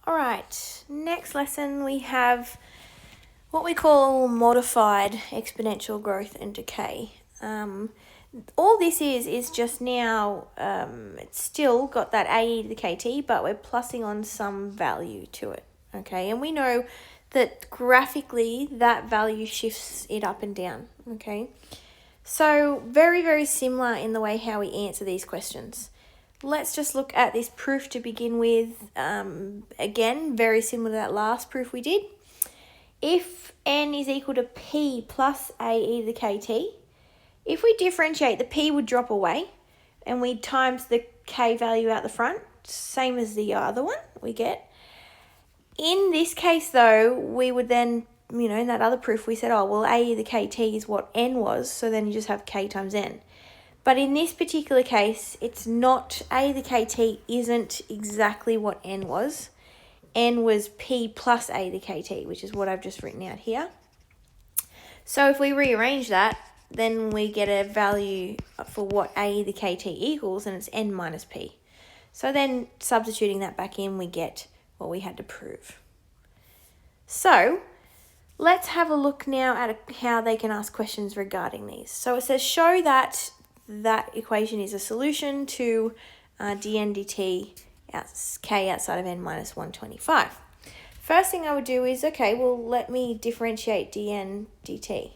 All right, next lesson we have what we call modified exponential growth and decay. All this is just now, it's still got that AE to the KT, but we're plussing on some value to it, okay? And we know that graphically that value shifts it up and down, okay? So very, very similar in the way how we answer these questions. Let's just look at this proof to begin with. Again, very similar to that last proof we did. If n is equal to p plus AE to the KT, if we differentiate, the p would drop away and we times the k value out the front, same as the other one we get. In this case though, we would then, in that other proof we said, oh, well, AE to the KT is what n was, so then you just have k times n. But in this particular case, it's not, A to the KT isn't exactly what n was. N was p plus A to the KT, which is what I've just written out here. So if we rearrange that, then we get a value for what A to the KT equals, and it's n minus p. So then substituting that back in, we get what we had to prove. So let's have a look now at how they can ask questions regarding these. So it says, show that equation is a solution to dn dt k outside of n minus 125. First thing I would do is, okay, well, let me differentiate dn dt.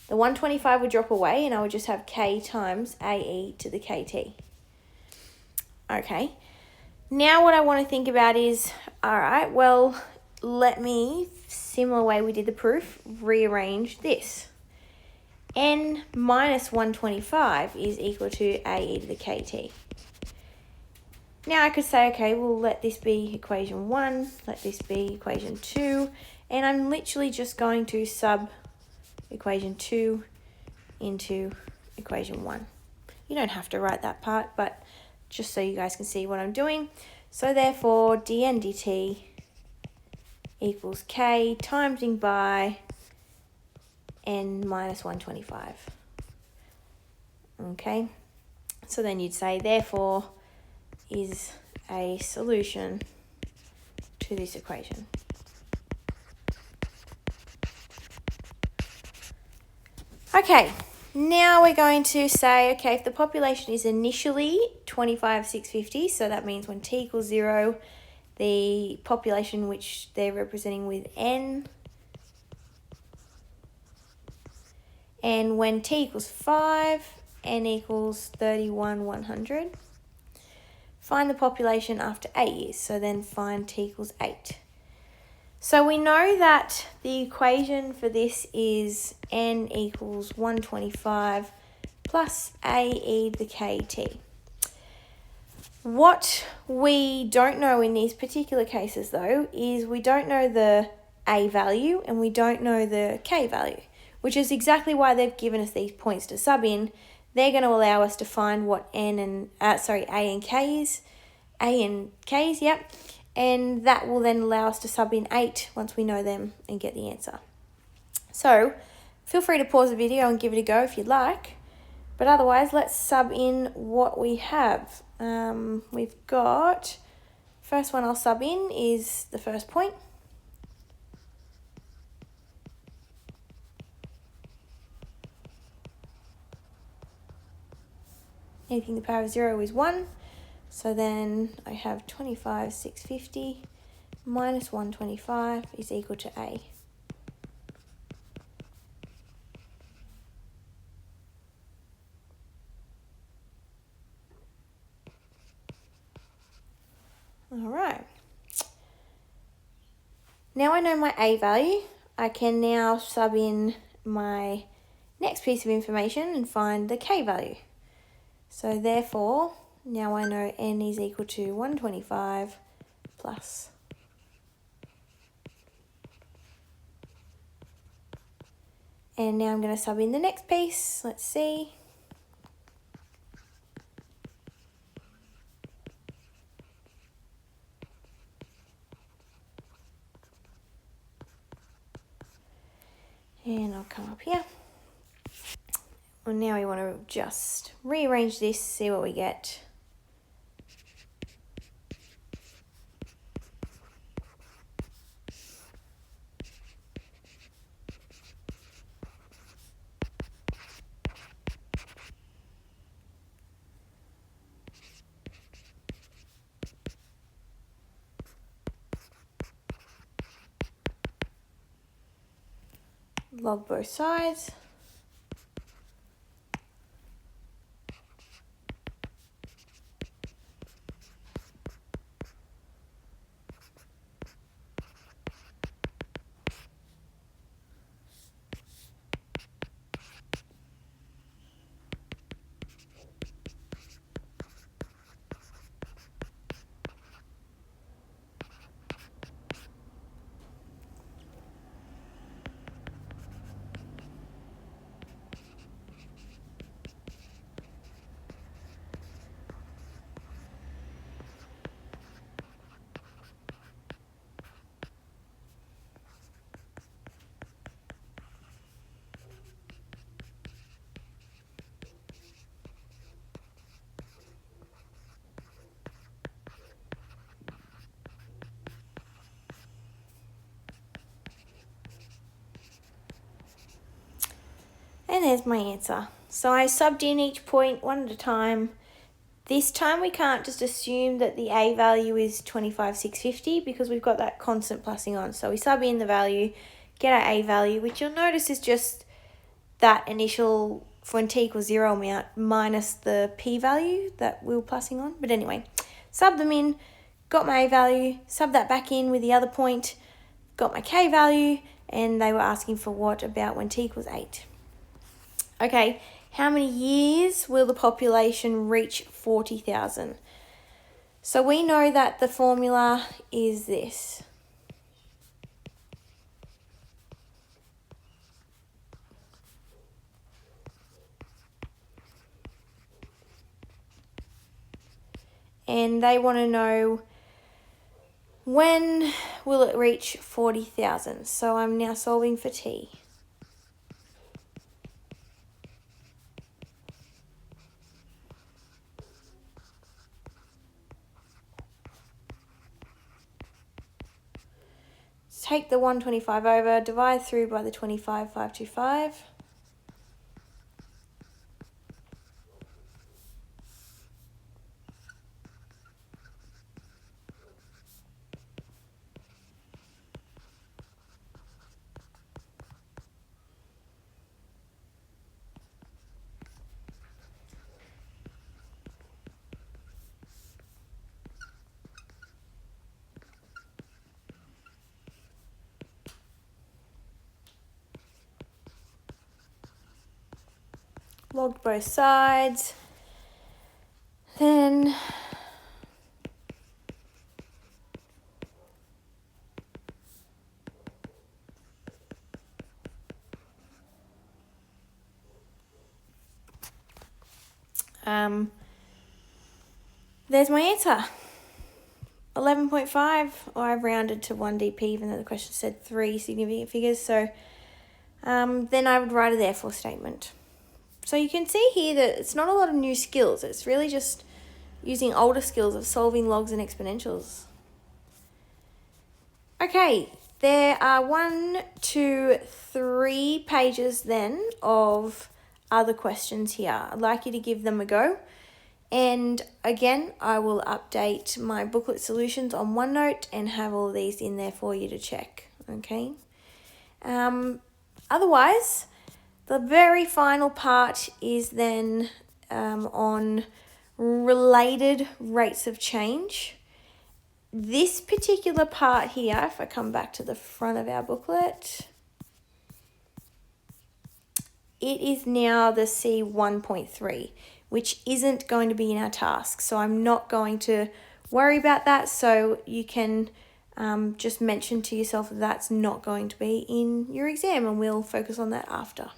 The 125 would drop away and I would just have k times ae to the kt. Okay, now what I want to think about is, all right, well, let me, similar way we did the proof, rearrange this. N minus 125 is equal to AE to the KT. Now I could say, okay, well, let this be equation 1, let this be equation 2, and I'm literally just going to sub equation 2 into equation 1. You don't have to write that part, but just so you guys can see what I'm doing. So therefore, dn dt equals k timesing by n minus 125. Okay, so then you'd say, therefore, is a solution to this equation. Okay, now we're going to say, okay, if the population is initially 25,650, so that means when t equals 0, the population which they're representing with n, and when t equals 5, n equals 31,100. Find the population after 8 years, so then find t equals 8. So we know that the equation for this is n equals 125 plus AE to the KT. What we don't know in these particular cases though is we don't know the A value and we don't know the K value, which is exactly why they've given us these points to sub in. They're going to allow us to find what A and K is. A and K's, yep. And that will then allow us to sub in 8 once we know them and get the answer. So feel free to pause the video and give it a go if you'd like. But otherwise, let's sub in what we have. We've got, first one I'll sub in is the first point. Anything to the power of 0 is 1. So then I have 25,650 minus 125 is equal to A. All right. Now I know my A value. I can now sub in my next piece of information and find the K value. So therefore, now I know n is equal to 125 plus. And now I'm going to sub in the next piece. Let's see. And I'll come up here. Well, now we want to just rearrange this, see what we get. Log both sides. And there's my answer. So I subbed in each point one at a time. This time we can't just assume that the A value is 25,650 because we've got that constant plussing on. So we sub in the value, get our A value, which you'll notice is just that initial when t equals 0 amount minus the P value that we were plussing on. But anyway, sub them in, got my A value, sub that back in with the other point, got my K value, and they were asking for what about when t equals 8. Okay, how many years will the population reach 40,000? So we know that the formula is this. And they want to know when will it reach 40,000. So I'm now solving for t. Take the 125 over, divide through by the 25,525. Logged both sides. Then there's my answer. 11.5, or I've rounded to 1 dp even though the question said 3 significant figures. So then I would write a therefore statement. So you can see here that it's not a lot of new skills. It's really just using older skills of solving logs and exponentials. Okay, there are 1, 2, 3 pages then of other questions here. I'd like you to give them a go. And again, I will update my booklet solutions on OneNote and have all of these in there for you to check. Okay. Otherwise, the very final part is then on related rates of change. This particular part here, if I come back to the front of our booklet, it is now the C1.3, which isn't going to be in our task. So I'm not going to worry about that. So you can just mention to yourself that that's not going to be in your exam, and we'll focus on that after.